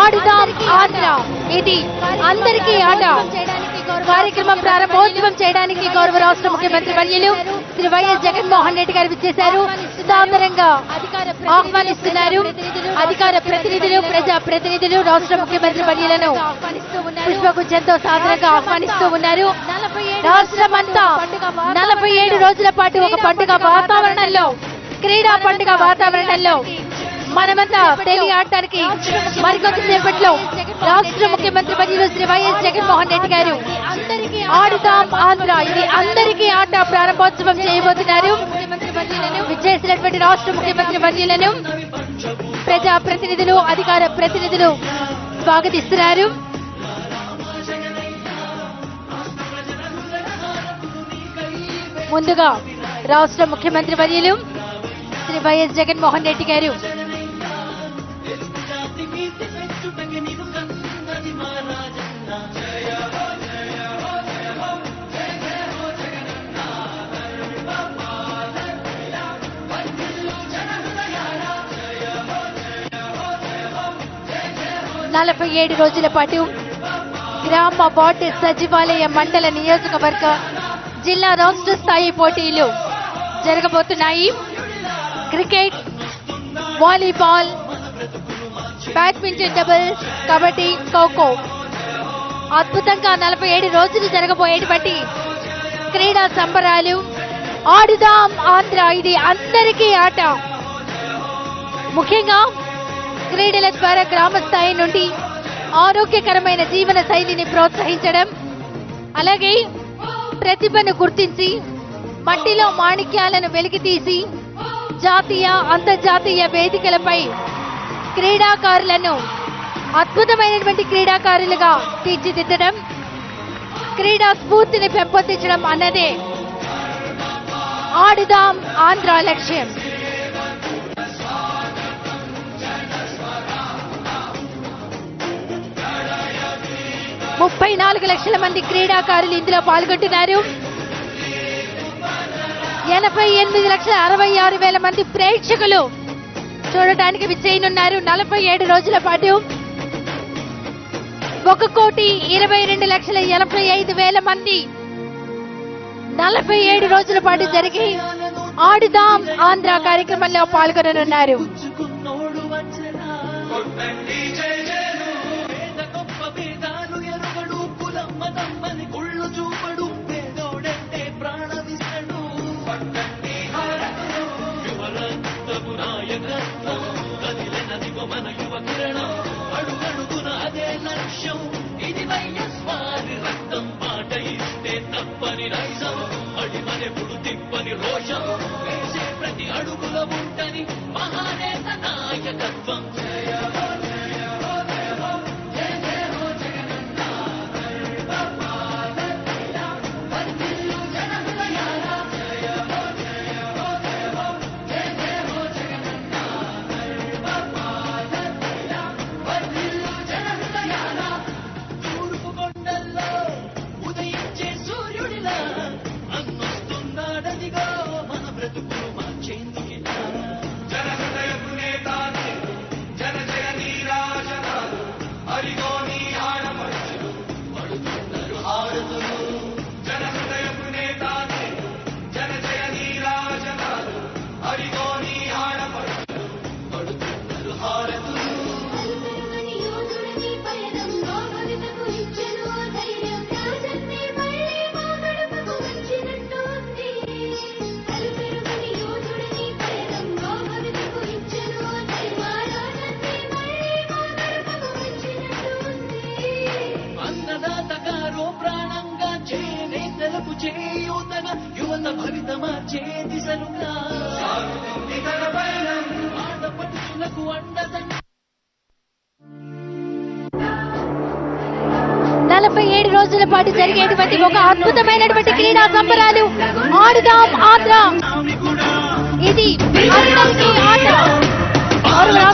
ఆడుదాం ఆంధ్ర ఇది అందరికీ ఆట కార్యక్రమం ప్రారంభోత్సవం చేయడానికి గౌరవ రాష్ట్ర ముఖ్యమంత్రి వర్యులు శ్రీ వైఎస్ జగన్మోహన్ రెడ్డి గారు విచ్చేశారు. సాదరంగా ఆహ్వానిస్తున్నారు. అధికార ప్రతినిధులు, ప్రజా ప్రతినిధులు రాష్ట్ర ముఖ్యమంత్రి వర్యులను పుష్పగుచ్చంతో సాదరంగా ఆహ్వానిస్తూ ఉన్నారు. రాష్ట్రమంతా 47 రోజుల పాటు ఒక పండుగ వాతావరణంలో, క్రీడా పండుగ వాతావరణంలో మనమంతా తెలియాడటానికి మరికొద్దిసేపట్లో రాష్ట్ర ముఖ్యమంత్రి వర్యులు శ్రీ వైఎస్ జగన్మోహన్ రెడ్డి గారు ఆడుదాం ఆంధ్ర ఇది అందరికీ ఆట ప్రారంభోత్సవం చేయబోతున్నారు. విచ్చేసినటువంటి రాష్ట్ర ముఖ్యమంత్రి వర్యులను ప్రజా ప్రతినిధులు, అధికార ప్రతినిధులు స్వాగతిస్తున్నారు. ముందుగా రాష్ట్ర ముఖ్యమంత్రి వర్యులు శ్రీ వైఎస్ జగన్మోహన్ రెడ్డి గారు నలభై 47 రోజుల పాటు గ్రామ, వార్డు, సచివాలయ, మండల, నియోజకవర్గ, జిల్లా, రాష్ట్ర స్థాయి పోటీలు జరగబోతున్నాయి. Cricket, volleyball, badminton, doubles, kabaddi, kho kho అద్భుతంగా 47 రోజులు జరగబోయేటువంటి క్రీడా సంబరాలు. ఆడుదాం ఆంధ్ర ఇది అందరికీ ఆట. ముఖ్యంగా క్రీడల ద్వారా గ్రామ స్థాయి నుండి ఆరోగ్యకరమైన జీవన శైలిని ప్రోత్సహించడం, అలాగే ప్రతిభను గుర్తించి మట్టిలో మాణిక్యాలను వెలికితీసి జాతీయ, అంతర్జాతీయ వేదికలపై క్రీడాకారులను అద్భుతమైనటువంటి క్రీడాకారులుగా తీర్చిదిద్దడం, క్రీడా స్ఫూర్తిని పెంపొందించడం అన్నదే ఆడుదాం ఆంధ్ర లక్ష్యం. ముప్పై 34 లక్షల మంది క్రీడాకారులు ఇందులో పాల్గొంటున్నారు. 88,66,000 మంది ప్రేక్షకులు చూడటానికి విచ్చేయనున్నారు. 47 రోజుల పాటు 1,22,85,000 మంది 47 రోజుల పాటు జరిగి ఆడుదాం ఆంధ్ర కార్యక్రమంలో పాల్గొననున్నారు. ప్రతి అడుగుల ఉంటని మహానేత నాయకత్వం. యువత భవిత మార్చే దిశలుగా ఆడపడుచులకు అండదండ. 47 రోజుల పాటు జరిగేటువంటి ఒక అద్భుతమైనటువంటి క్రీడా సంబరాలు ఆడుదాం ఆంధ్ర ఇది అందరికీ